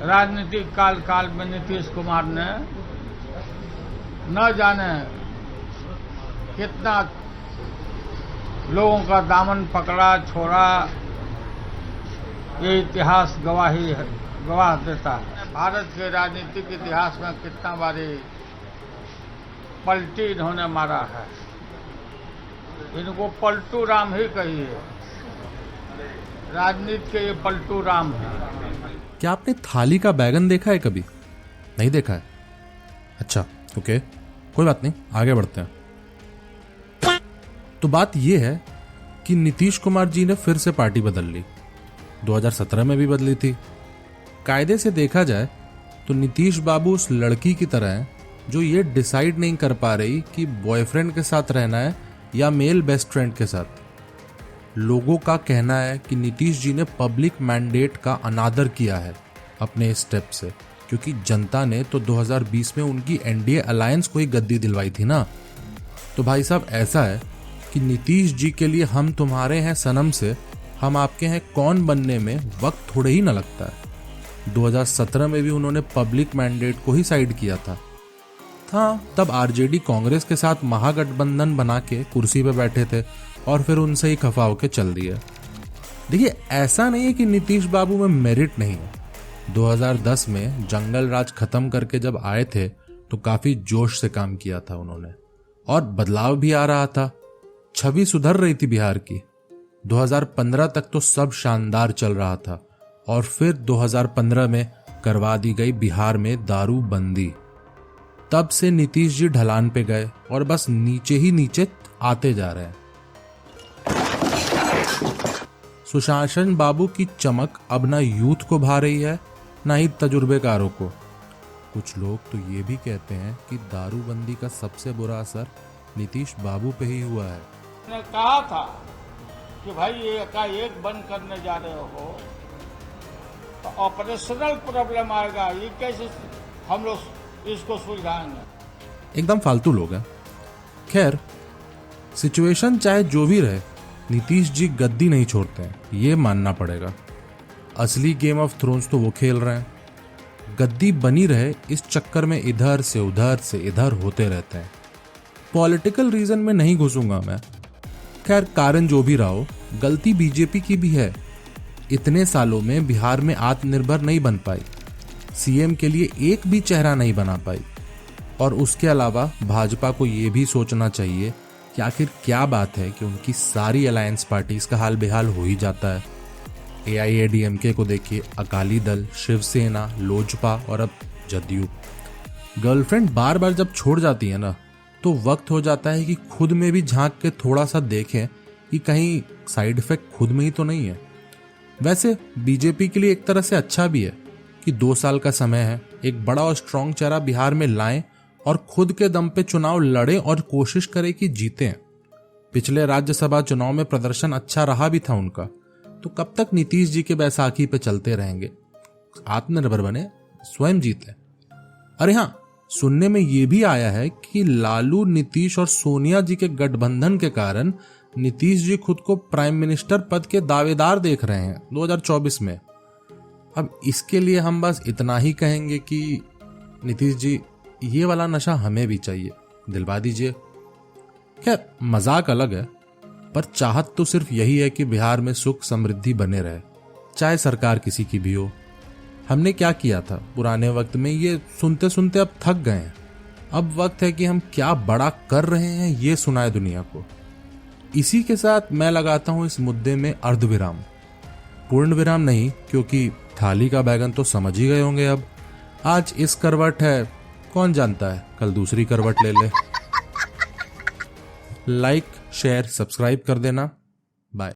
राजनीतिक काल में नीतीश कुमार ने न जाने कितना लोगों का दामन पकड़ा छोड़ा, ये इतिहास गवाह देता है। भारत के राजनीतिक इतिहास में कितना बारी पलटी इन्होंने मारा है। इनको पलटू राम ही कहिए, राजनीति के ये पलटू राम है। क्या आपने थाली का बैगन देखा है कभी? नहीं देखा है? अच्छा, ओके, कोई बात नहीं, आगे बढ़ते हैं। तो बात यह है कि नीतीश कुमार जी ने फिर से पार्टी बदल ली। 2017 में भी बदली थी। कायदे से देखा जाए तो नीतीश बाबू उस लड़की की तरह है जो ये डिसाइड नहीं कर पा रही कि बॉयफ्रेंड के साथ रहना है या मेल बेस्ट फ्रेंड के साथ। लोगों का कहना है कि नीतीश जी ने पब्लिक मैंडेट का अनादर किया है अपने इस स्टेप से, क्योंकि जनता ने तो 2020 में उनकी एनडीए अलायंस को ही गद्दी दिलवाई थी ना। तो भाई साहब, ऐसा है कि नीतीश जी के लिए हम तुम्हारे हैं सनम से हम आपके हैं कौन बनने में वक्त थोड़े ही न लगता है। 2017 में भी उन्होंने पब्लिक मैंडेट को ही साइड किया था। हाँ, तब आरजेडी कांग्रेस के साथ महागठबंधन बना के कुर्सी पे बैठे थे और फिर उनसे ही खफा होके चल दिया। देखिए, ऐसा नहीं है कि नीतीश बाबू में मेरिट नहीं है। 2010 में जंगल राज खत्म करके जब आए थे तो काफी जोश से काम किया था उन्होंने, और बदलाव भी आ रहा था, छवि सुधर रही थी बिहार की। 2015 तक तो सब शानदार चल रहा था, और फिर 2015 में करवा दी गई बिहार में दारू बंदी। तब से नीतीश जी ढलान पे गए और बस नीचे ही नीचे आते जा रहे हैं। सुशासन बाबू की चमक अब ना यूथ को भा रही है, ना ही तजुर्बेकारों को। कुछ लोग तो ये भी कहते हैं कि दारूबंदी का सबसे बुरा असर नीतीश बाबू पे ही हुआ है। मैंने कहा था कि भाई ये एकाएक बंद करने जा रहे हो तो ऑपरेशनल प्रॉब्लम आएगा, ये कैसे हम लोग इसको सुलझाएंगे। एकदम फालतू लोग हैं। खैर, सिचुएशन चाहे जो भी रहे, नीतीश जी गद्दी नहीं छोड़ते हैं, ये मानना पड़ेगा। असली गेम ऑफ थ्रोन्स तो वो खेल रहे हैं। गद्दी बनी रहे इस चक्कर में इधर से इधर होते रहते हैं। पॉलिटिकल रीजन में नहीं घुसूंगा मैं। खैर, कारण जो भी रहा हो, गलती बीजेपी की भी है। इतने सालों में बिहार में आत्मनिर्भर नहीं बन पाई, सीएम के लिए एक भी चेहरा नहीं बना पाई। और उसके अलावा भाजपा को यह भी सोचना चाहिए कि आखिर क्या बात है कि उनकी सारी अलायंस पार्टीज का हाल बेहाल हो ही जाता है। एआईएडीएमके को देखिए, अकाली दल, शिवसेना, लोजपा और अब जदयू। गर्लफ्रेंड बार बार जब छोड़ जाती है ना, तो वक्त हो जाता है कि खुद में भी झांक के थोड़ा सा देखें कि कहीं साइड इफेक्ट खुद में ही तो नहीं है। वैसे बीजेपी के लिए एक तरह से अच्छा भी है कि 2 साल का समय है, एक बड़ा और स्ट्रांग चेहरा बिहार में लाएं और खुद के दम पे चुनाव लड़े और कोशिश करें कि जीतें। पिछले राज्यसभा चुनाव में प्रदर्शन अच्छा रहा भी था उनका, तो कब तक नीतीश जी के बैसाखी पे चलते रहेंगे? आत्मनिर्भर बने, स्वयं जीते। अरे हाँ, सुनने में यह भी आया है कि लालू, नीतीश और सोनिया जी के गठबंधन के कारण नीतीश जी खुद को प्राइम मिनिस्टर पद के दावेदार देख रहे हैं 2024 में। अब इसके लिए हम बस इतना ही कहेंगे कि नीतीश जी, ये वाला नशा हमें भी चाहिए, दिलवा दीजिए। खैर, मजाक अलग है, पर चाहत तो सिर्फ यही है कि बिहार में सुख समृद्धि बने रहे, चाहे सरकार किसी की भी हो। हमने क्या किया था पुराने वक्त में, ये सुनते सुनते अब थक गए हैं। अब वक्त है कि हम क्या बड़ा कर रहे हैं ये सुनाए दुनिया को। इसी के साथ मैं लगाता हूं इस मुद्दे में अर्धविराम, पूर्ण विराम नहीं, क्योंकि थाली का बैगन तो समझ ही गए होंगे। अब आज इस करवट है, कौन जानता है कल दूसरी करवट ले ले। लाइक, शेयर, सब्सक्राइब कर देना। बाय।